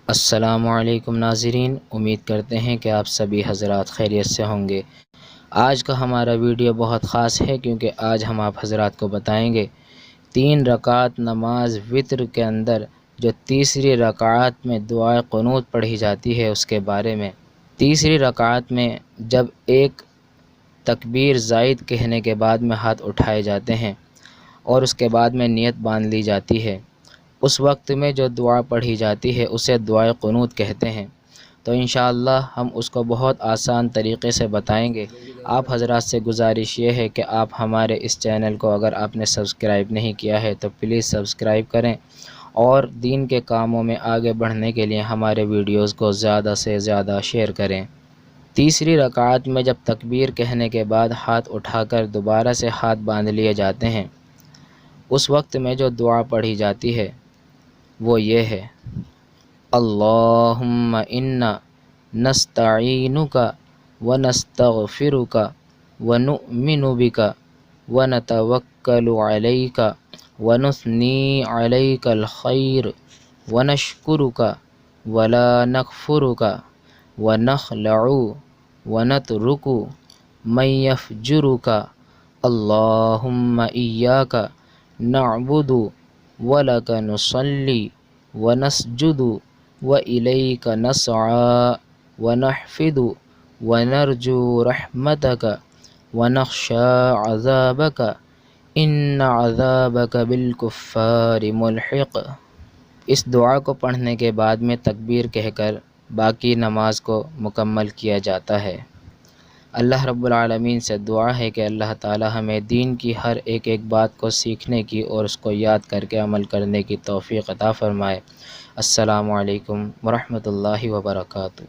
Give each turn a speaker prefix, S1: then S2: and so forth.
S1: السلام علیکم ناظرین، امید کرتے ہیں کہ آپ سبھی حضرات خیریت سے ہوں گے۔ آج کا ہمارا ویڈیو بہت خاص ہے کیونکہ آج ہم آپ حضرات کو بتائیں گے 3 رکعت نماز وتر کے اندر جو تیسری رکعت میں دعائے قنوت پڑھی جاتی ہے اس کے بارے میں۔ تیسری رکعت میں جب ایک تکبیر زائد کہنے کے بعد میں ہاتھ اٹھائے جاتے ہیں اور اس کے بعد میں نیت باندھ لی جاتی ہے، اس وقت میں جو دعا پڑھی جاتی ہے اسے دعائے قنوت کہتے ہیں۔ تو انشاءاللہ ہم اس کو بہت آسان طریقے سے بتائیں گے۔ آپ حضرات سے گزارش یہ ہے کہ آپ ہمارے اس چینل کو اگر آپ نے سبسکرائب نہیں کیا ہے تو پلیز سبسکرائب کریں، اور دین کے کاموں میں آگے بڑھنے کے لیے ہمارے ویڈیوز کو زیادہ سے زیادہ شیئر کریں۔ تیسری رکعت میں جب تکبیر کہنے کے بعد ہاتھ اٹھا کر دوبارہ سے ہاتھ باندھ لیے جاتے ہیں، اس وقت میں جو دعا پڑھی جاتی ہے وہ یہ ہے: اللہم انا نستعینک ونستغفرک ونؤمن بک ونتوکل علیک ونثنی علیک الخیر ونشکرک ولا نکفرک ونخلع ونترک من یفجرک اللہم ایاک نعبد ولک نصلی ونسجد وإلیک نسعی ونحفد ونرجو رحمتک ونخشی عذابک ان عذابک بالکفار ملحق۔ اس دعا کو پڑھنے کے بعد میں تکبیر کہہ کر باقی نماز کو مکمل کیا جاتا ہے۔ اللہ رب العالمین سے دعا ہے کہ اللہ تعالی ہمیں دین کی ہر ایک بات کو سیکھنے کی اور اس کو یاد کر کے عمل کرنے کی توفیق عطا فرمائے۔ السلام علیکم ورحمۃ اللہ وبرکاتہ۔